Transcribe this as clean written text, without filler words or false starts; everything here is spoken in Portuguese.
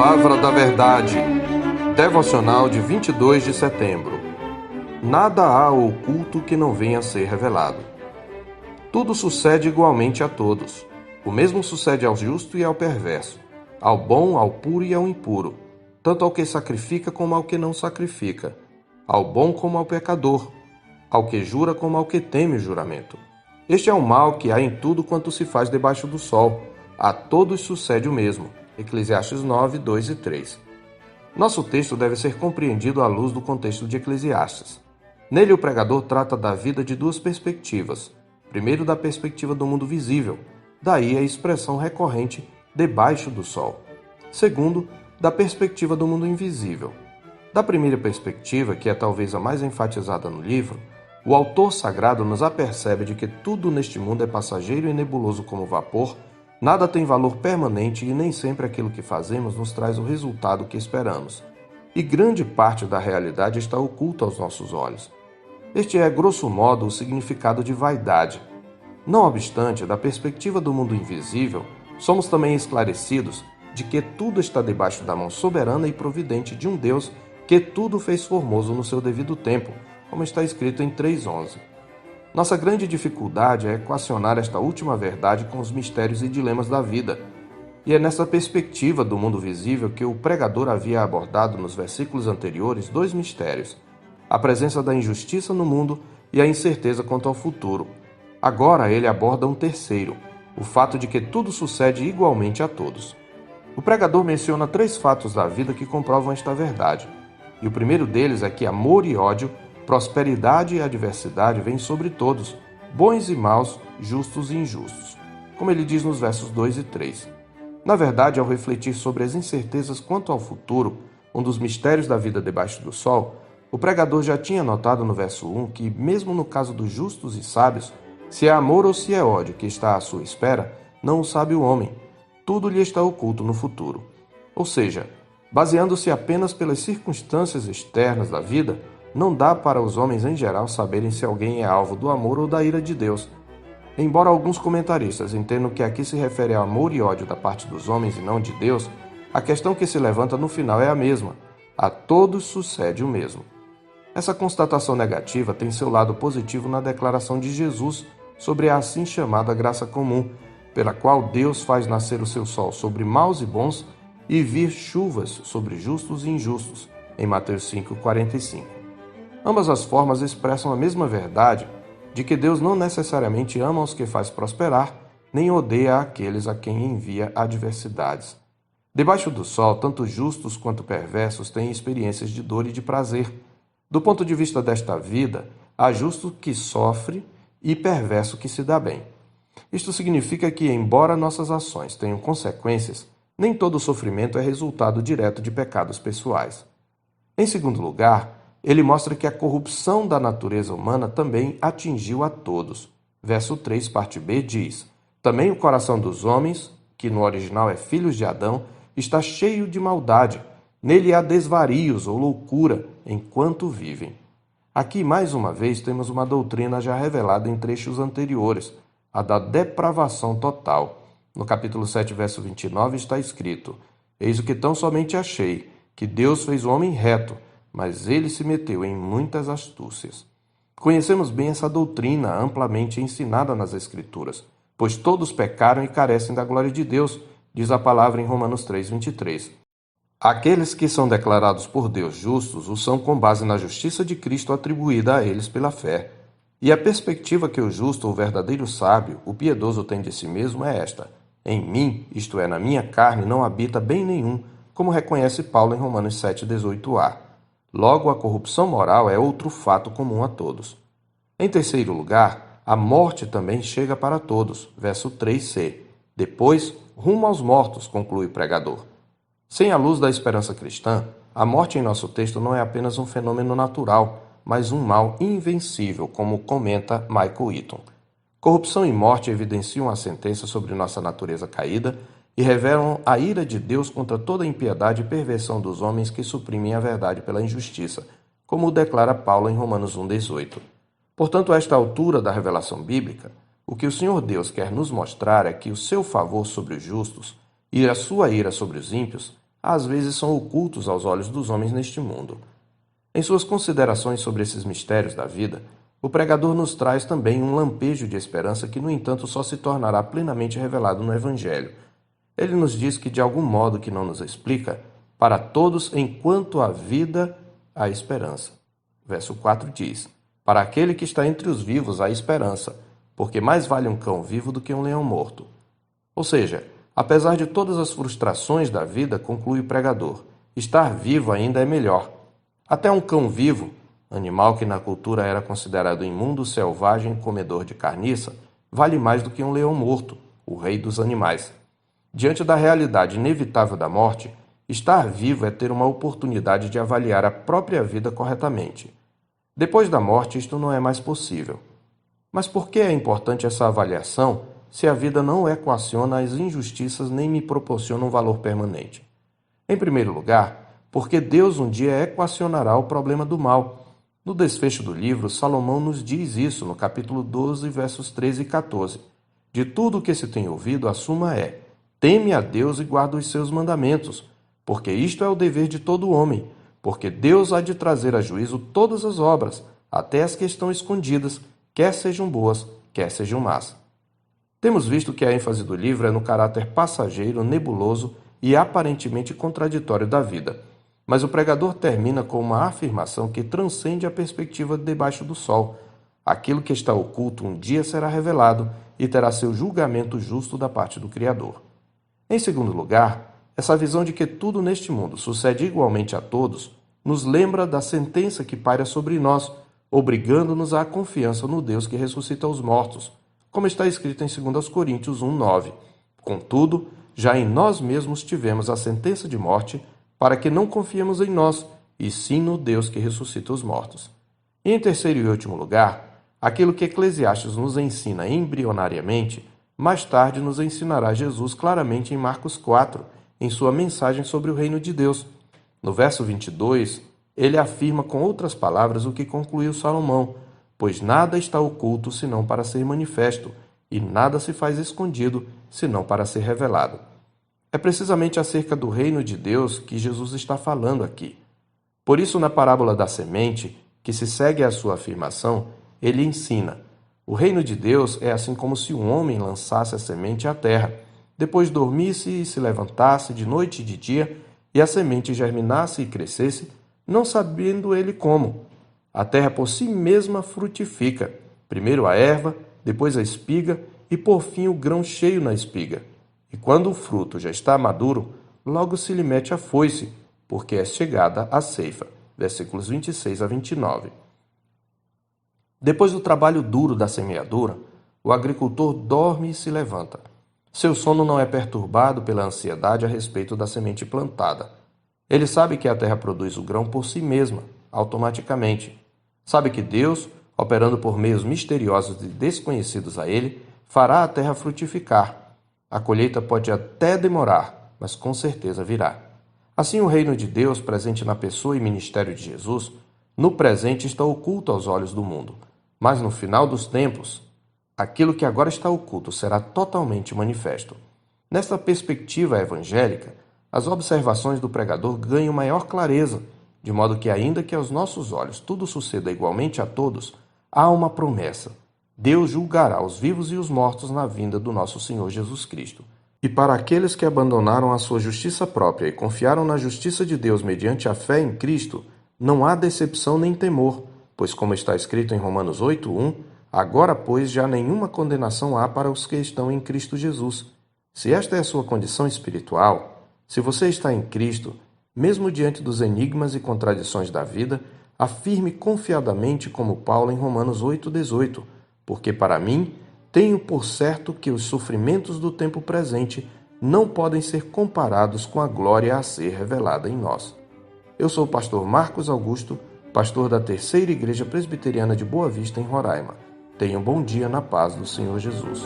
Palavra da Verdade, devocional de 22 de setembro. Nada há oculto que não venha a ser revelado. Tudo sucede igualmente a todos. O mesmo sucede ao justo e ao perverso, ao bom, ao puro e ao impuro, tanto ao que sacrifica como ao que não sacrifica, ao bom como ao pecador, ao que jura como ao que teme o juramento. Este é o mal que há em tudo quanto se faz debaixo do sol. A todos sucede o mesmo. Eclesiastes 9, 2 e 3. Nosso texto deve ser compreendido à luz do contexto de Eclesiastes. Nele, o pregador trata da vida de duas perspectivas. Primeiro, da perspectiva do mundo visível, daí a expressão recorrente debaixo do sol. Segundo, da perspectiva do mundo invisível. Da primeira perspectiva, que é talvez a mais enfatizada no livro, o autor sagrado nos apercebe de que tudo neste mundo é passageiro e nebuloso como vapor, nada tem valor permanente e nem sempre aquilo que fazemos nos traz o resultado que esperamos. E grande parte da realidade está oculta aos nossos olhos. Este é, grosso modo, o significado de vaidade. Não obstante, da perspectiva do mundo invisível, somos também esclarecidos de que tudo está debaixo da mão soberana e providente de um Deus que tudo fez formoso no seu devido tempo, como está escrito em 3:11. Nossa grande dificuldade é equacionar esta última verdade com os mistérios e dilemas da vida. E é nessa perspectiva do mundo visível que o pregador havia abordado nos versículos anteriores dois mistérios: a presença da injustiça no mundo e a incerteza quanto ao futuro. Agora ele aborda um terceiro, o fato de que tudo sucede igualmente a todos. O pregador menciona três fatos da vida que comprovam esta verdade. E o primeiro deles é que amor e ódio, prosperidade e adversidade vêm sobre todos, bons e maus, justos e injustos, como ele diz nos versos 2 e 3. Na verdade, ao refletir sobre as incertezas quanto ao futuro, um dos mistérios da vida debaixo do sol, o pregador já tinha notado no verso 1 que, mesmo no caso dos justos e sábios, se é amor ou se é ódio que está à sua espera, não o sabe o homem. Tudo lhe está oculto no futuro. Ou seja, baseando-se apenas pelas circunstâncias externas da vida, não dá para os homens em geral saberem se alguém é alvo do amor ou da ira de Deus. Embora alguns comentaristas entendam que aqui se refere a amor e ódio da parte dos homens e não de Deus, a questão que se levanta no final é a mesma. A todos sucede o mesmo. Essa constatação negativa tem seu lado positivo na declaração de Jesus sobre a assim chamada graça comum, pela qual Deus faz nascer o seu sol sobre maus e bons e vir chuvas sobre justos e injustos, em Mateus 5:45. Ambas as formas expressam a mesma verdade de que Deus não necessariamente ama os que faz prosperar, nem odeia aqueles a quem envia adversidades. Debaixo do sol, tanto justos quanto perversos têm experiências de dor e de prazer. Do ponto de vista desta vida, há justo que sofre e perverso que se dá bem. Isto significa que, embora nossas ações tenham consequências, nem todo sofrimento é resultado direto de pecados pessoais. Em segundo lugar, ele mostra que a corrupção da natureza humana também atingiu a todos. Verso 3, parte B, diz: também o coração dos homens, que no original é filhos de Adão, está cheio de maldade. Nele há desvarios ou loucura enquanto vivem. Aqui, mais uma vez, temos uma doutrina já revelada em trechos anteriores, a da depravação total. No capítulo 7, verso 29, está escrito: eis o que tão somente achei, que Deus fez o homem reto, mas ele se meteu em muitas astúcias. Conhecemos bem essa doutrina amplamente ensinada nas Escrituras, pois todos pecaram e carecem da glória de Deus, diz a palavra em Romanos 3:23. Aqueles que são declarados por Deus justos o são com base na justiça de Cristo atribuída a eles pela fé. E a perspectiva que o justo ou verdadeiro sábio, o piedoso, tem de si mesmo é esta: em mim, isto é, na minha carne, não habita bem nenhum, como reconhece Paulo em Romanos 7:18a. Logo, a corrupção moral é outro fato comum a todos. Em terceiro lugar, a morte também chega para todos. Verso 3c. Depois, rumo aos mortos, conclui o pregador. Sem a luz da esperança cristã, a morte em nosso texto não é apenas um fenômeno natural, mas um mal invencível, como comenta Michael Eaton. Corrupção e morte evidenciam a sentença sobre nossa natureza caída e revelam a ira de Deus contra toda a impiedade e perversão dos homens que suprimem a verdade pela injustiça, como declara Paulo em Romanos 1:18. Portanto, a esta altura da revelação bíblica, o que o Senhor Deus quer nos mostrar é que o seu favor sobre os justos e a sua ira sobre os ímpios às vezes são ocultos aos olhos dos homens neste mundo. Em suas considerações sobre esses mistérios da vida, o pregador nos traz também um lampejo de esperança que, no entanto, só se tornará plenamente revelado no Evangelho. Ele nos diz que, de algum modo que não nos explica, para todos enquanto há vida, há esperança. Verso 4 diz: para aquele que está entre os vivos há esperança, porque mais vale um cão vivo do que um leão morto. Ou seja, apesar de todas as frustrações da vida, conclui o pregador, estar vivo ainda é melhor. Até um cão vivo, animal que na cultura era considerado imundo, selvagem e comedor de carniça, vale mais do que um leão morto, o rei dos animais. Diante da realidade inevitável da morte, estar vivo é ter uma oportunidade de avaliar a própria vida corretamente. Depois da morte, isto não é mais possível. Mas por que é importante essa avaliação se a vida não equaciona as injustiças nem me proporciona um valor permanente? Em primeiro lugar, porque Deus um dia equacionará o problema do mal. No desfecho do livro, Salomão nos diz isso no capítulo 12, versos 13 e 14. De tudo o que se tem ouvido, a suma é: teme a Deus e guarda os seus mandamentos, porque isto é o dever de todo homem, porque Deus há de trazer a juízo todas as obras, até as que estão escondidas, quer sejam boas, quer sejam más. Temos visto que a ênfase do livro é no caráter passageiro, nebuloso e aparentemente contraditório da vida. Mas o pregador termina com uma afirmação que transcende a perspectiva de debaixo do sol. Aquilo que está oculto um dia será revelado e terá seu julgamento justo da parte do Criador. Em segundo lugar, essa visão de que tudo neste mundo sucede igualmente a todos nos lembra da sentença que paira sobre nós, obrigando-nos à confiança no Deus que ressuscita os mortos, como está escrito em 2 Coríntios 1:9. Contudo, já em nós mesmos tivemos a sentença de morte, para que não confiemos em nós, e sim no Deus que ressuscita os mortos. E em terceiro e último lugar, aquilo que Eclesiastes nos ensina embrionariamente, mais tarde nos ensinará Jesus claramente em Marcos 4, em sua mensagem sobre o reino de Deus. No verso 22, ele afirma com outras palavras o que concluiu Salomão: pois nada está oculto senão para ser manifesto, e nada se faz escondido senão para ser revelado. É precisamente acerca do reino de Deus que Jesus está falando aqui. Por isso, na parábola da semente, que se segue à sua afirmação, ele ensina: o reino de Deus é assim como se um homem lançasse a semente à terra, depois dormisse e se levantasse de noite e de dia, e a semente germinasse e crescesse, não sabendo ele como. A terra por si mesma frutifica, primeiro a erva, depois a espiga e por fim o grão cheio na espiga. E quando o fruto já está maduro, logo se lhe mete a foice, porque é chegada a ceifa. Versículos 26 a 29. Depois do trabalho duro da semeadura, o agricultor dorme e se levanta. Seu sono não é perturbado pela ansiedade a respeito da semente plantada. Ele sabe que a terra produz o grão por si mesma, automaticamente. Sabe que Deus, operando por meios misteriosos e desconhecidos a ele, fará a terra frutificar. A colheita pode até demorar, mas com certeza virá. Assim, o reino de Deus, presente na pessoa e ministério de Jesus, no presente está oculto aos olhos do mundo, mas no final dos tempos, aquilo que agora está oculto será totalmente manifesto. Nesta perspectiva evangélica, as observações do pregador ganham maior clareza, de modo que, ainda que aos nossos olhos tudo suceda igualmente a todos, há uma promessa: Deus julgará os vivos e os mortos na vinda do nosso Senhor Jesus Cristo. E para aqueles que abandonaram a sua justiça própria e confiaram na justiça de Deus mediante a fé em Cristo, não há decepção nem temor, pois, como está escrito em Romanos 8:1, agora, pois, já nenhuma condenação há para os que estão em Cristo Jesus. Se esta é a sua condição espiritual, se você está em Cristo, mesmo diante dos enigmas e contradições da vida, afirme confiadamente como Paulo em Romanos 8:18, porque para mim tenho por certo que os sofrimentos do tempo presente não podem ser comparados com a glória a ser revelada em nós. Eu sou o pastor Marcos Augusto, pastor da Terceira Igreja Presbiteriana de Boa Vista, em Roraima. Tenha um bom dia na paz do Senhor Jesus.